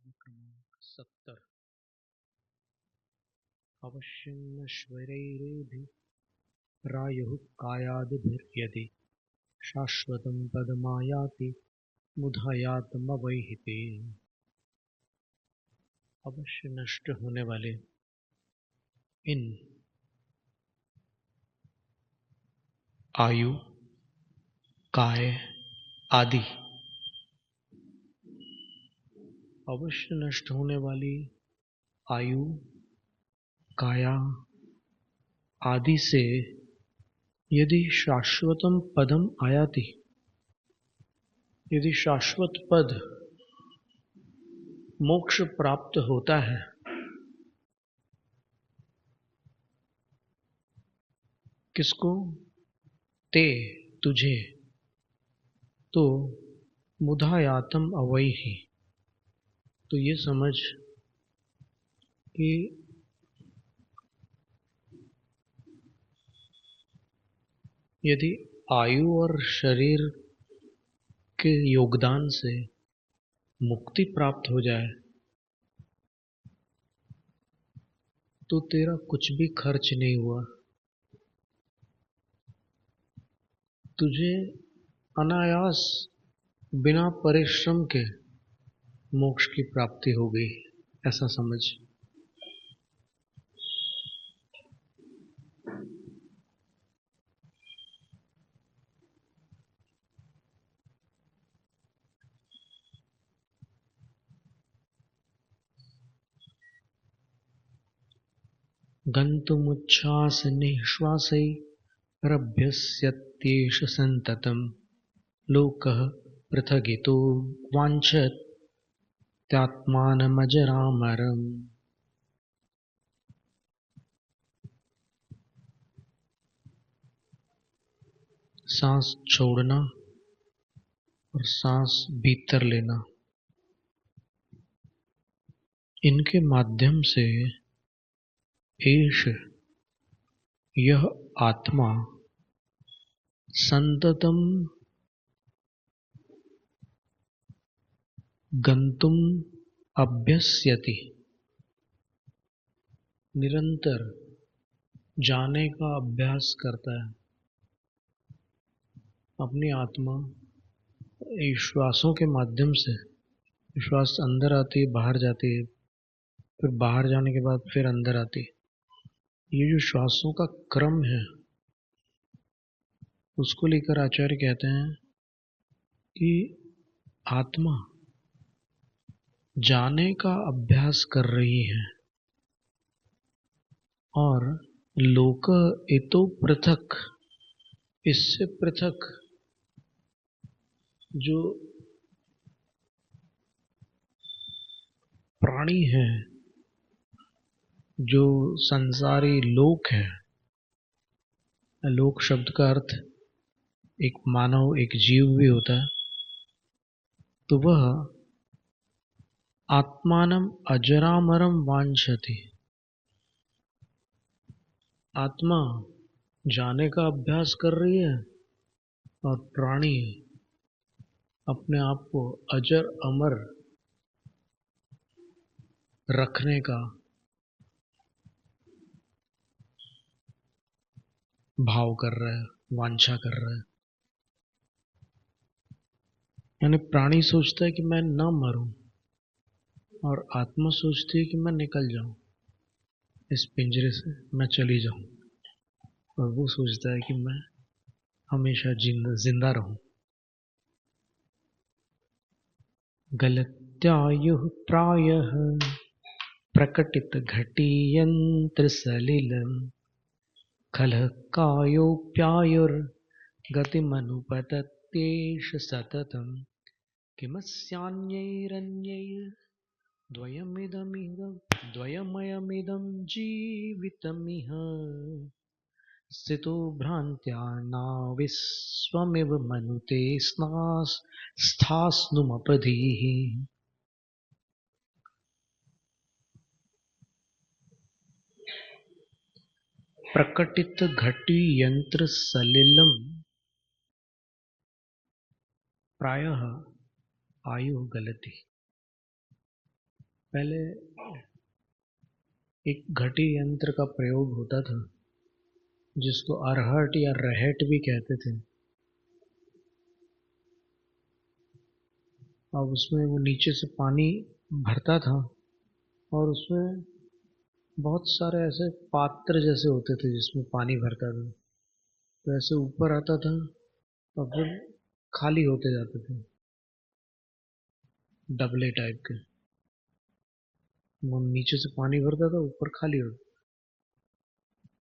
क्रमांक 70। अवश्यन्नश्वरैरेभिरायुः कायादिभिर्यदि शाश्वतं पदमायाति मुधायातमवैहिते। अवश्य नष्ट होने वाले इन आयु, काय आदि, अवश्य नष्ट होने वाली आयु, काया आदि से यदि शाश्वतम पदम आयाति, यदि शाश्वत पद मोक्ष प्राप्त होता है, किसको? ते तुझे, तो मुधायातम अवैहि, तो ये समझ कि यदि आयु और शरीर के योगदान से मुक्ति प्राप्त हो जाए तो तेरा कुछ भी खर्च नहीं हुआ, तुझे अनायास बिना परिश्रम के मोक्ष की प्राप्ति हो गई, ऐसा समझ। गन्तुमुच्छ्वास निःश्वासैरभ्यस्यत्येष सन्ततं लोकः पृथगितो वाञ्छत् त्यात्मानमजरामरम्। सांस छोड़ना और सांस भीतर लेना, इनके माध्यम से एष यह आत्मा संततम गंतुम अभ्यस्यति, निरंतर जाने का अभ्यास करता है। अपनी आत्मा श्वासों के माध्यम से, श्वास अंदर आती है, बाहर जाती है, फिर बाहर जाने के बाद फिर अंदर आती है। ये जो श्वासों का क्रम है उसको लेकर आचार्य कहते हैं कि आत्मा जाने का अभ्यास कर रही है और लोक इतो पृथक, इससे पृथक जो प्राणी है, जो संसारी लोक है, लोक शब्द का अर्थ एक मानव, एक जीव भी होता है, तो वह आत्मानम अजरामरम वांछति, आत्मा जाने का अभ्यास कर रही है और प्राणी अपने आप को अजर अमर रखने का भाव कर रहा है, वांछा कर रहा है। यानी प्राणी सोचता है कि मैं न मरूं और आत्मा सोचती है कि मैं निकल जाऊं इस पिंजरे से, मैं चली जाऊं, और वो सोचता है कि मैं हमेशा जिंदा रहूं। गलत्यायुः प्रायः प्रकटित घटी यंत्र सलिलम खलः कायोप्यायुर्गतिमनुपतत्येष सततम् किमस्यान्यैरन्यैर्द्वयमयमिदं जीवितमिह स्थितो भ्रान्त्या नाविस्वमिव मनुते स्थास्नुमपधीः। प्रकटित घटी यंत्र सलिलम प्रायः आयु गलति। पहले एक घटी यंत्र का प्रयोग होता था जिसको अरहट या रहट भी कहते थे। अब उसमें वो नीचे से पानी भरता था और उसमें बहुत सारे ऐसे पात्र जैसे होते थे जिसमें पानी भरता था, तो ऐसे ऊपर आता था और फिर खाली होते जाते थे, डबले टाइप के। वो नीचे से पानी भरता था, ऊपर खाली होता।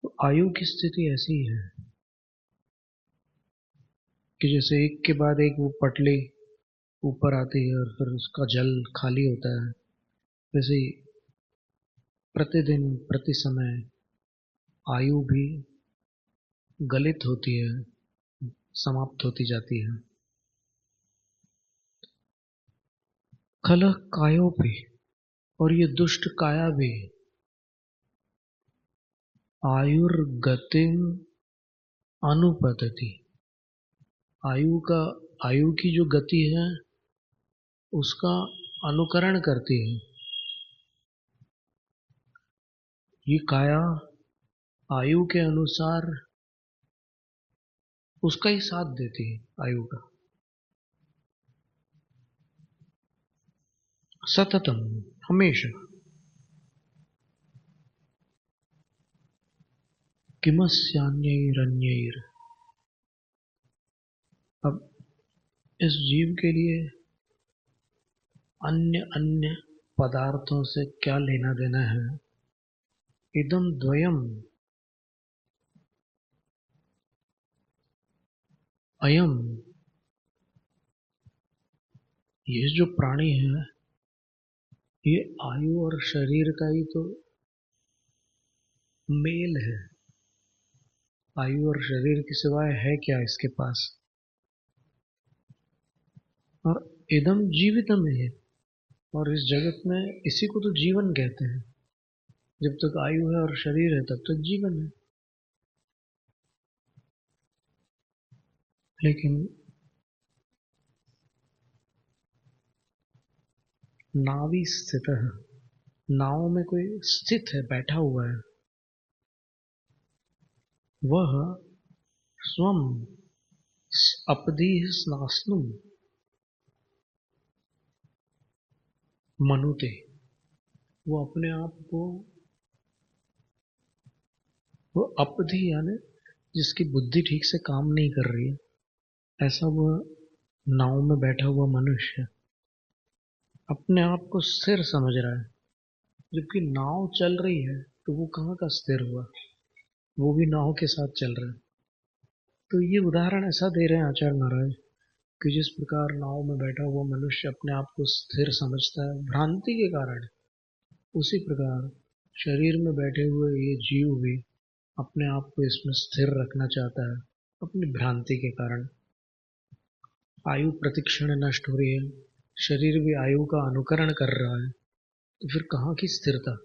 तो आयु की स्थिति ऐसी है कि जैसे एक के बाद एक वो पटली ऊपर आती है और फिर उसका जल खाली होता है, वैसे ही प्रतिदिन प्रति समय आयु भी गलित होती है, समाप्त होती जाती है। खलः कायोपि, और ये दुष्ट काया भी आयुर्गतिम अनुपतति, आयु की जो गति है उसका अनुकरण करती है। ये काया आयु के अनुसार उसका ही साथ देती है, आयु का। सततम, हमेशा। किमस्यान्यैरन्यैर, अब इस जीव के लिए अन्य अन्य पदार्थों से क्या लेना देना है। इदम द्वयम, अयम, ये जो प्राणी है ये आयु और शरीर का ही तो मेल है। आयु और शरीर के सिवाय है क्या इसके पास। और इदम जीवितम है, और इस जगत में इसी को तो जीवन कहते हैं। जब तक आयु है और शरीर है तब तक जीवन है। लेकिन नावी स्थित है, नाव में कोई स्थित है, बैठा हुआ है, वह स्वम अपदि स्नास्नुम मनुते, वो अपने आप को, वो अपधि यानी जिसकी बुद्धि ठीक से काम नहीं कर रही है, ऐसा वह नाव में बैठा हुआ मनुष्य अपने आप को स्थिर समझ रहा है। जबकि नाव चल रही है तो वो कहाँ का स्थिर हुआ, वो भी नाव के साथ चल रहा है। तो ये उदाहरण ऐसा दे रहे हैं आचार्य महाराज कि जिस प्रकार नाव में बैठा हुआ मनुष्य अपने आप को स्थिर समझता है भ्रांति के कारण, उसी प्रकार शरीर में बैठे हुए ये जीव भी अपने आप को इसमें स्थिर रखना चाहता है अपनी भ्रांति के कारण। आयु प्रतिक्षण नष्ट हो रही है, शरीर भी आयु का अनुकरण कर रहा है, तो फिर कहाँ की स्थिरता।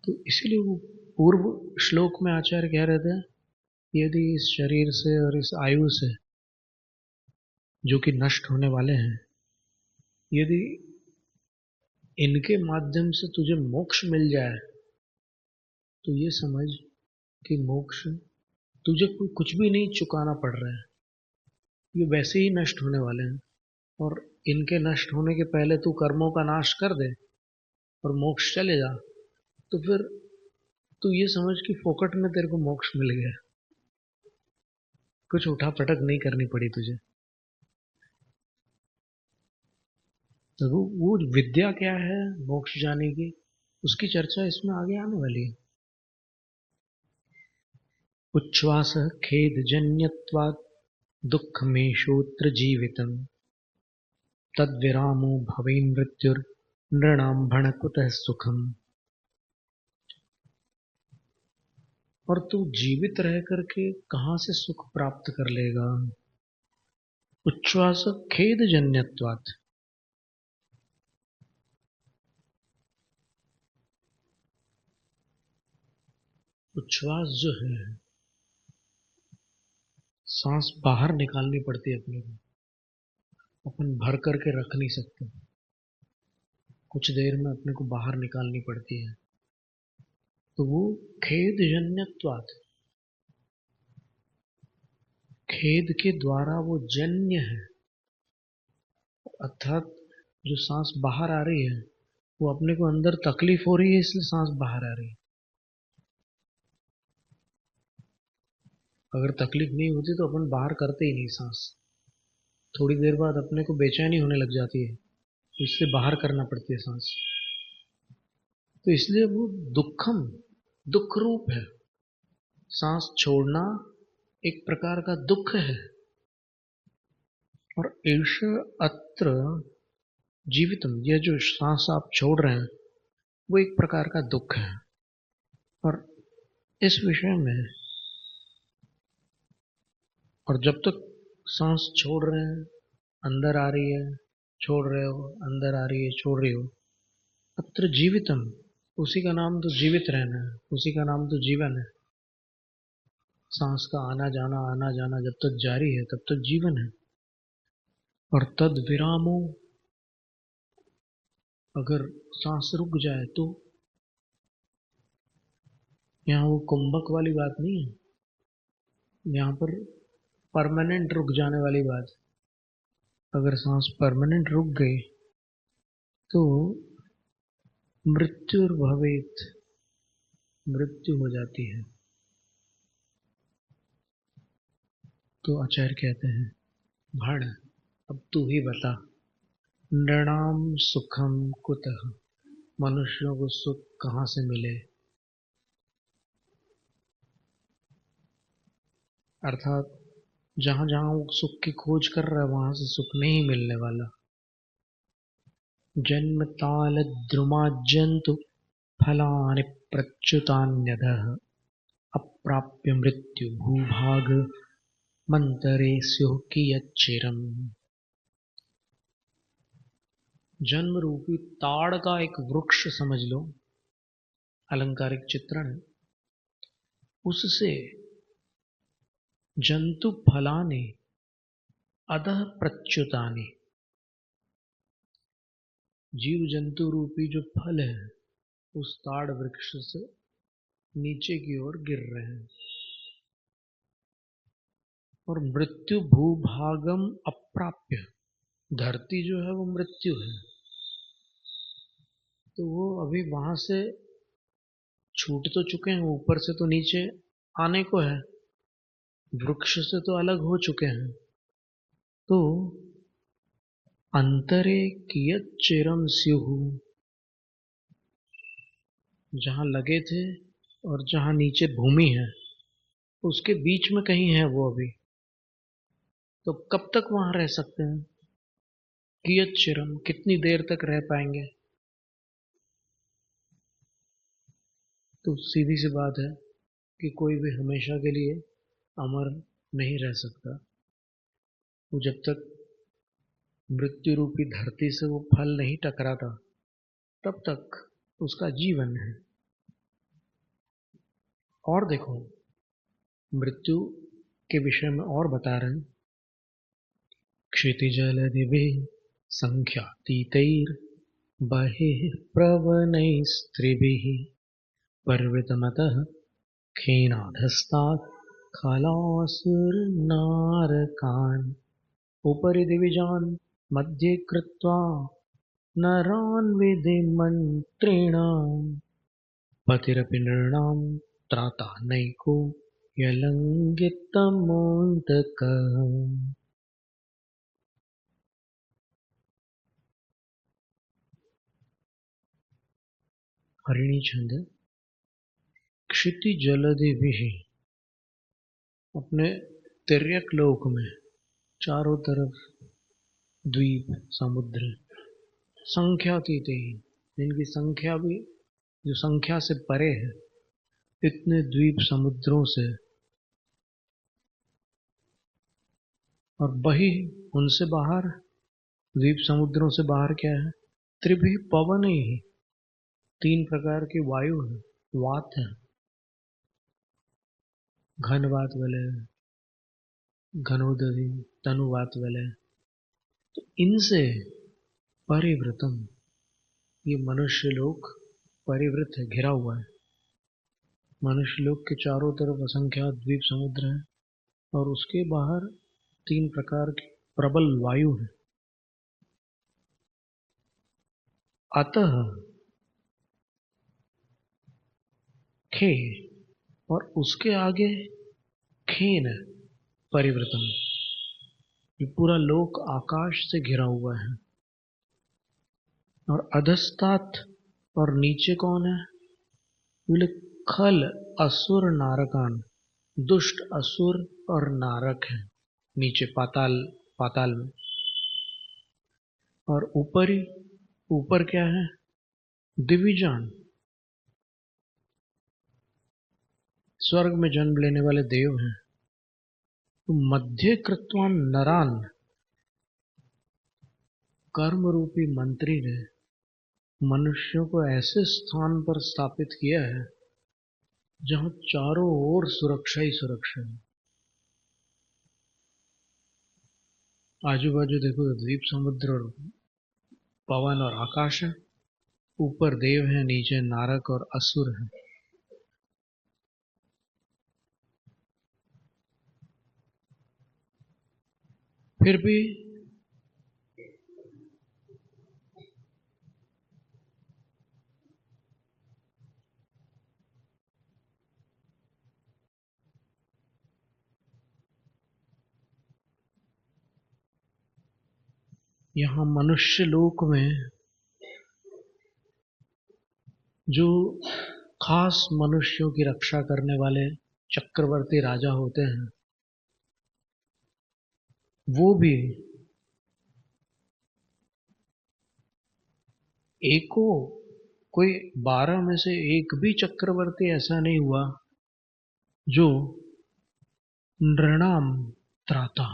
तो इसलिए वो पूर्व श्लोक में आचार्य कह रहे थे, यदि इस शरीर से और इस आयु से जो कि नष्ट होने वाले हैं, यदि इनके माध्यम से तुझे मोक्ष मिल जाए तो ये समझ कि मोक्ष तुझे कुछ भी नहीं चुकाना पड़ रहा है, ये वैसे ही नष्ट होने वाले हैं। और इनके नष्ट होने के पहले तू कर्मों का नाश कर दे और मोक्ष चले जा, तो फिर तू ये समझ कि फोकट में तेरे को मोक्ष मिल गया, कुछ उठा पटक नहीं करनी पड़ी तुझे। तो वो विद्या क्या है मोक्ष जाने की, उसकी चर्चा इसमें आगे आने वाली है। उच्छ्वास खेद जन्यत्वात् दुख में शोत्र जीवितम तद्विरामो भवेन मृत्युर नृणाम भण कुतः सुखम। और तू जीवित रह करके कहां से सुख प्राप्त कर लेगा। उच्छ्वास खेद जन्यत्वात्, उच्छ्वास जो है सांस बाहर निकालनी पड़ती है अपने को, अपन भर करके रख नहीं सकते, कुछ देर में अपने को बाहर निकालनी पड़ती है। तो वो खेदजन्यत्वात्, खेद के द्वारा वो जन्य है, अर्थात जो सांस बाहर आ रही है वो अपने को अंदर तकलीफ हो रही है इसलिए सांस बाहर आ रही है। अगर तकलीफ नहीं होती तो अपन बाहर करते ही नहीं सांस। थोड़ी देर बाद अपने को बेचैनी होने लग जाती है, इसलिए बाहर करना पड़ती है सांस। तो इसलिए वो दुखम, दुख रूप है। सांस छोड़ना एक प्रकार का दुख है। और एष अत्र जीवितम, यह जो सांस आप छोड़ रहे हैं वो एक प्रकार का दुख है। और इस विषय में, और जब तक सांस छोड़ रहे हैं, अंदर आ रही है, छोड़ रहे हो, अंदर आ रही है, छोड़ रही हो, अत्र जीवितम, उसी का नाम तो जीवित रहना है, उसी का नाम तो जीवन है। सांस का आना जाना जब तक जारी है तब तक जीवन है। और तद विरामो, अगर सांस रुक जाए तो, यहाँ वो कुंभक वाली बात नहीं है, यहाँ पर परमानेंट रुक जाने वाली बात। अगर सांस परमानेंट रुक गई तो मृत्युर्भवेत्, मृत्यु हो जाती है। तो आचार्य कहते हैं, भाड़, अब तू ही बता, नृणाम सुखम कुतः, मनुष्यों को सुख कहाँ से मिले। अर्थात जहां जहां वो सुख की खोज कर रहा है वहां से सुख नहीं मिलने वाला। जन्म ताल द्रुमाजंतु फलानि प्रच्युतान्यधः, अप्राप्य मृत्यु भूभाग मंतरे स्युः कियच्चिरम्। जन्म रूपी ताड़ का एक वृक्ष समझ लो, अलंकारिक चित्रण, उससे जंतु फलानि अधः प्रच्युतानि, जीव जंतु रूपी जो फल है उस ताड़ वृक्ष से नीचे की ओर गिर रहे हैं। और मृत्यु भूभागम अप्राप्य, धरती जो है वो मृत्यु है, तो वो अभी वहां से छूट तो चुके हैं, ऊपर से तो नीचे आने को है, वृक्ष से तो अलग हो चुके हैं। तो अंतरे कियत चिरम स्युः, जहां लगे थे और जहां नीचे भूमि है उसके बीच में कहीं है वो अभी, तो कब तक वहां रह सकते हैं। कियत चिरम, कितनी देर तक रह पाएंगे। तो सीधी सी बात है कि कोई भी हमेशा के लिए अमर नहीं रह सकता। वो जब तक मृत्यु रूपी धरती से वो फल नहीं टकराता तब तक उसका जीवन है। और देखो, मृत्यु के विषय में और बता रहे हैं, क्षितिजलदिभिः संख्यातीतैर् बहिः प्रवनैस्त्रिभिः पर्वतमतः खेनाधस्तात् खलासुरनारकान्, उपरि दिविजान् मध्ये कृत्वा नरान् विधिमन्त्रिणाम्, पतिरपि नृणां त्राता नैको यलङ्घितमोऽन्तकः। हरिणी छंद। क्षिति जलधिभिः, अपने तिर्यक लोक में चारों तरफ द्वीप समुद्र, संख्यातीत ही, जिनकी संख्या भी जो संख्या से परे है, इतने द्वीप समुद्रों से, और बही, उनसे बाहर, द्वीप समुद्रों से बाहर क्या है, त्रिभी पवन ही, तीन प्रकार की वायु है, वात है, घन वात वलय, घनोदरी, तनु वात वलय, तो इनसे परिवृतम, ये मनुष्य लोक परिवृत है, घिरा हुआ है। मनुष्य लोक के चारों तरफ असंख्यात द्वीप समुद्र है और उसके बाहर 3 प्रकार की प्रबल वायु है। अतः खे, और उसके आगे खेन परिवृतम, ये पूरा लोक आकाश से घिरा हुआ है। और अधस्तात, और नीचे कौन है? बोले खल असुर नारकान, दुष्ट असुर और नारक है नीचे पाताल, पाताल में। और ऊपर ही, ऊपर क्या है? दिव्यजान, स्वर्ग में जन्म लेने वाले देव हैं। तो मध्य कृत्वान नरान, कर्म रूपी मंत्री ने मनुष्यों को ऐसे स्थान पर स्थापित किया है जहां चारों ओर सुरक्षा ही सुरक्षा है। आजू बाजू देखो तो द्वीप समुद्र और पवन और आकाश है। ऊपर देव है, नीचे नारक और असुर है। फिर भी यहाँ मनुष्य लोक में जो खास मनुष्यों की रक्षा करने वाले चक्रवर्ती राजा होते हैं, वो भी एको, कोई 12 में से एक भी चक्रवर्ती ऐसा नहीं हुआ जो नृणाम त्राता,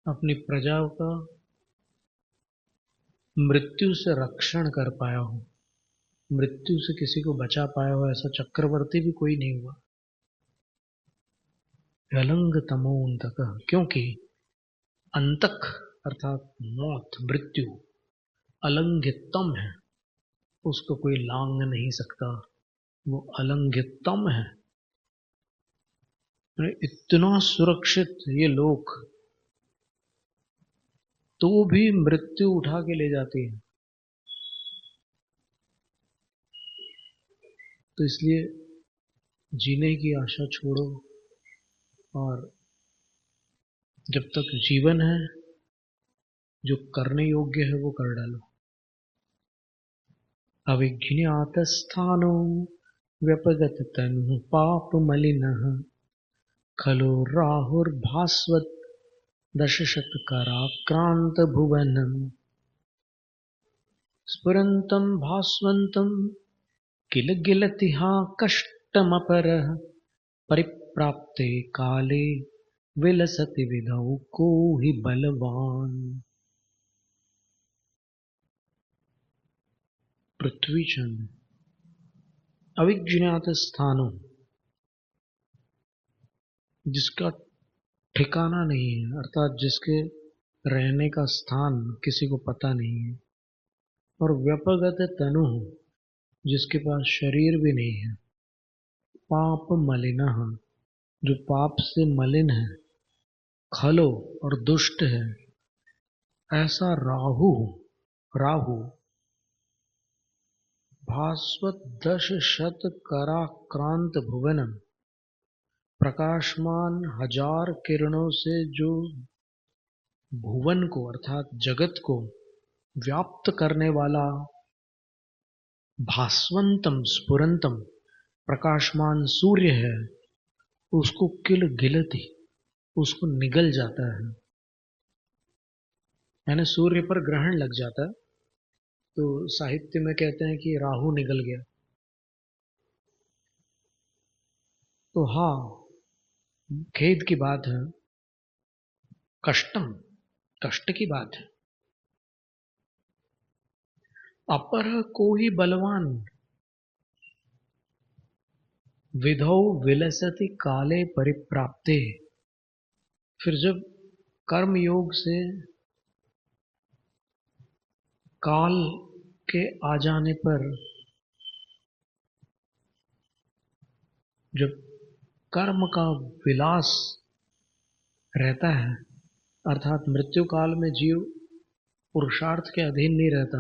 अपनी प्रजा का मृत्यु से रक्षण कर पाया हो, मृत्यु से किसी को बचा पाया हो, ऐसा चक्रवर्ती भी कोई नहीं हुआ। अलंग तमोन्तक, क्योंकि अंतक अर्थात मौत, मृत्यु अलंघितम है, उसको कोई लांग नहीं सकता, वो अलंघितम है। इतना सुरक्षित ये लोक, तो भी मृत्यु उठा के ले जाती है। तो इसलिए जीने की आशा छोड़ो और जब तक जीवन है जो करने योग्य है वो कर डालो। अविज्ञात स्थानो व्यपगत तनु पाप मलिनः खलो राहुर्भास्वत दशशत कराक्रांत भुवनम स्फुरन्तं भास्वन्तं किल गिलतिहा कष्टमपरः परिप्राप्ते काले विलसति विधौ को ही बलवान। पृथ्वी चंद, अविज्ञात स्थानों, जिसका ठिकाना नहीं है, अर्थात जिसके रहने का स्थान किसी को पता नहीं है, और व्यपगत तनु, जिसके पास शरीर भी नहीं है, पाप मलिनः, जो पाप से मलिन है, खलो और दुष्ट है, ऐसा राहु, राहु भास्वत दश शत कराक्रांत भुवनम, प्रकाशमान 1000 किरणों से जो भुवन को अर्थात जगत को व्याप्त करने वाला, भास्वंतम स्फुरंतम प्रकाशमान सूर्य है, उसको किल गिलती, उसको निगल जाता है, यानी सूर्य पर ग्रहण लग जाता है। तो साहित्य में कहते हैं कि राहु निगल गया। तो हाँ, खेद की बात है, कष्टम, कष्ट की बात है। अपर को ही बलवान विधौ विलसति काले परिप्राप्ते, फिर जब कर्म योग से काल के आ जाने पर जब कर्म का विलास रहता है, अर्थात मृत्यु काल में जीव पुरुषार्थ के अधीन नहीं रहता,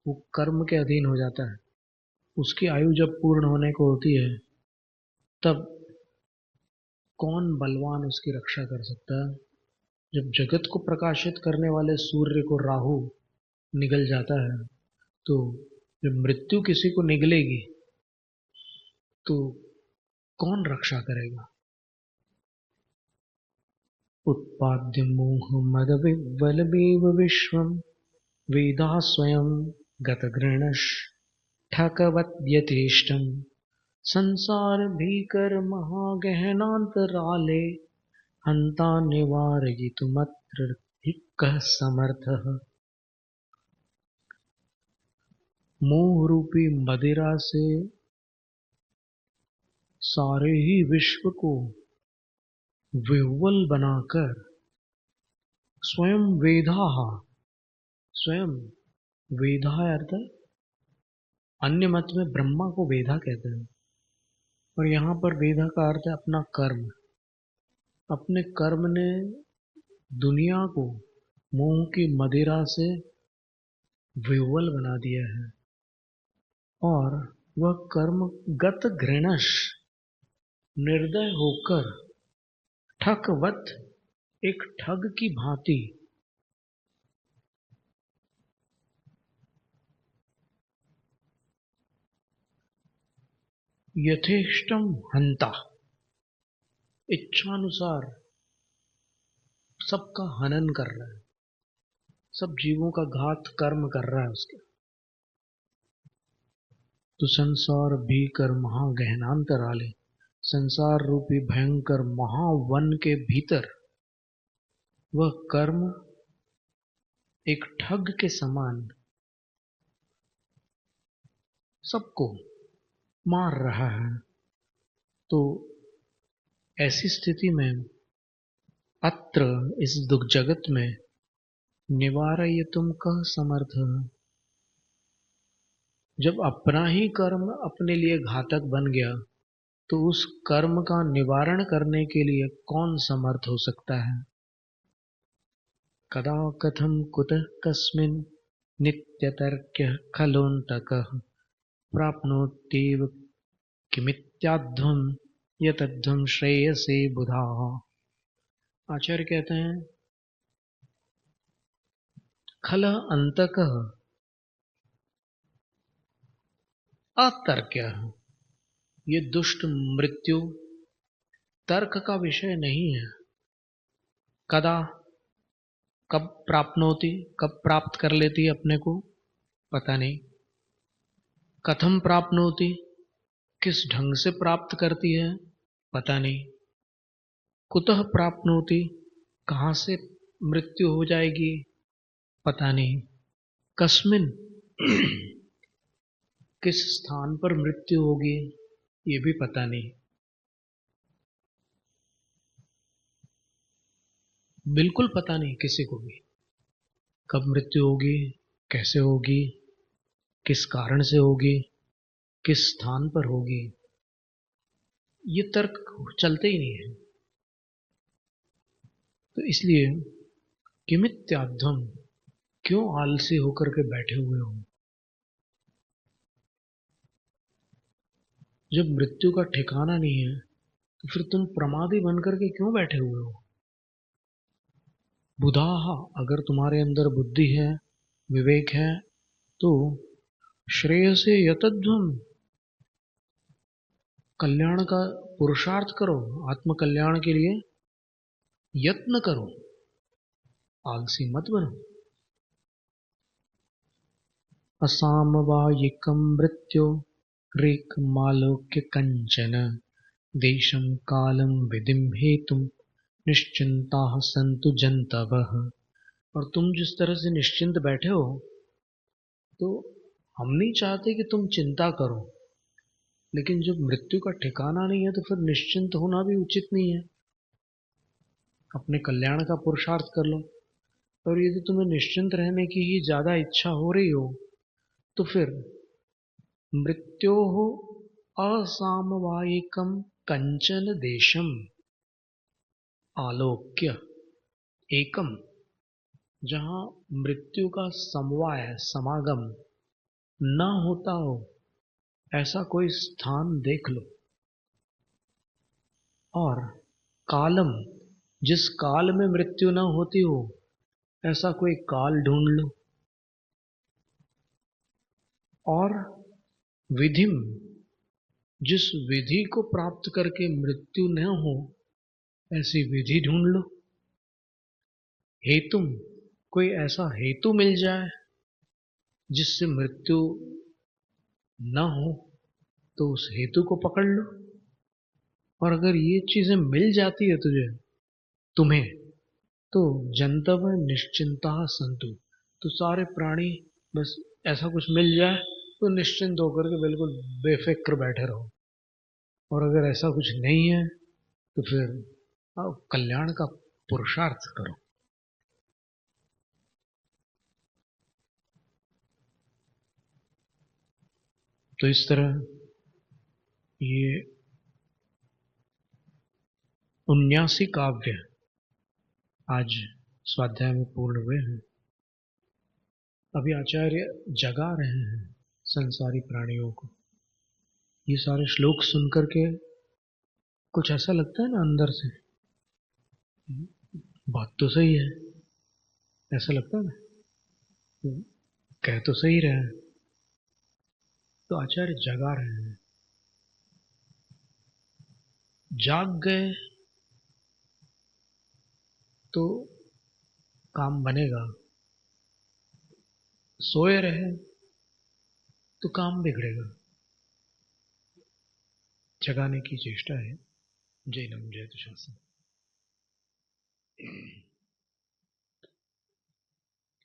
वो कर्म के अधीन हो जाता है। उसकी आयु जब पूर्ण होने को होती है, तब कौन बलवान उसकी रक्षा कर सकता है? जब जगत को प्रकाशित करने वाले सूर्य को राहु निगल जाता है, तो जब मृत्यु किसी को निगलेगी तो कौन रक्षा करेगा? उत्पाद्य मोह मद विह्वलमेव विश्वम वेदा स्वयं गतघृणश ठकवत्यतिष्ठम् संसार भीकर महागहनांतराले हंता निवारयितुमत्र कः समर्थः। मोह रूपी मदिरा से सारे ही विश्व को विह्वल बनाकर स्वयं वेदाहा, स्वयं वेदा अर्थ अन्य मत में ब्रह्मा को वेदा कहते हैं, और यहाँ पर वेदा का अर्थ है अपना कर्म। अपने कर्म ने दुनिया को मोह की मदिरा से विह्वल बना दिया है, और वह कर्म गत घृणश निर्दय होकर ठकवत एक ठग की भांति यथेष्टम हंता, इच्छानुसार सबका हनन कर रहा है, सब जीवों का घात कर्म कर रहा है उसके। तो संसार भीकर महागहनांतराले, संसार रूपी भयंकर महावन के भीतर वह कर्म एक ठग के समान सबको मार रहा है। तो ऐसी स्थिति में अत्र इस दुख जगत में निवारयितुम कः समर्थः, जब अपना ही कर्म अपने लिए घातक बन गया, तो उस कर्म का निवारण करने के लिए कौन समर्थ हो सकता है? कदा कथम कुतः कस्मिन् नित्यतर्क्यः खलोऽन्तकः प्राप्नोत्येव किमित्याध्वं यतध्वं श्रेयसे बुधाः। आचार्य कहते हैं खलः अंतकः अतर्क्यः, ये दुष्ट मृत्यु तर्क का विषय नहीं है। कदा, कब प्राप्नोति, कब प्राप्त कर लेती अपने को पता नहीं। कथम प्राप्नोति, किस ढंग से प्राप्त करती है पता नहीं। कुतः प्राप्नोति, कहाँ से मृत्यु हो जाएगी पता नहीं। कस्मिन, किस स्थान पर मृत्यु होगी ये भी पता नहीं। बिल्कुल पता नहीं किसी को भी कब मृत्यु होगी, कैसे होगी, किस कारण से होगी, किस स्थान पर होगी, ये तर्क चलते ही नहीं है। तो इसलिए किमित्याध्वम, क्यों आलसी होकर के बैठे हुए हो? जब मृत्यु का ठिकाना नहीं है तो फिर तुम प्रमादी बनकर के क्यों बैठे हुए हो? बुधाः, अगर तुम्हारे अंदर बुद्धि है, विवेक है, तो श्रेयसे यतध्वम, कल्याण का पुरुषार्थ करो, आत्म कल्याण के लिए यत्न करो, आलसी मत बनो। असामवायिकं मृत्यो रेकमालोक्य कंचन देशं कालं विधिं हेतुं निश्चिंताः सन्तु जन्तवः। और तुम जिस तरह से निश्चिंत बैठे हो, तो हम नहीं चाहते कि तुम चिंता करो, लेकिन जब मृत्यु का ठिकाना नहीं है तो फिर निश्चिंत होना भी उचित नहीं है। अपने कल्याण का पुरुषार्थ कर लो। और यदि तुम्हें निश्चिंत रहने की ही ज्यादा इच्छा हो रही हो तो फिर मृत्योः असामवायिकं कंचन देशम आलोक्य एकम, जहां मृत्यु का समवाय समागम न होता हो ऐसा कोई स्थान देख लो, और कालम, जिस काल में मृत्यु न होती हो ऐसा कोई काल ढूंढ लो, और विधिम, जिस विधि को प्राप्त करके मृत्यु न हो ऐसी विधि ढूंढ लो, हेतुम, कोई ऐसा हेतु मिल जाए जिससे मृत्यु न हो तो उस हेतु को पकड़ लो। और अगर ये चीजें मिल जाती है तुम्हें, तो जंतव निश्चिंता संतु, तो सारे प्राणी बस ऐसा कुछ मिल जाए तो निश्चिंत होकर के बिल्कुल बेफिक्र बैठे रहो। और अगर ऐसा कुछ नहीं है तो फिर कल्याण का पुरुषार्थ करो। तो इस तरह ये 79 काव्य आज स्वाध्याय में पूर्ण हुए हैं। अभी आचार्य जगा रहे हैं संसारी प्राणियों को। ये सारे श्लोक सुनकर के कुछ ऐसा लगता है ना अंदर से, बात तो सही है, ऐसा लगता है ना, कह तो सही रहे हैं। तो आचार्य जगा रहे हैं, जाग गए तो काम बनेगा, सोए रहे तो काम बिगड़ेगा। जगाने की चेष्टा है। जय नम जय शासन।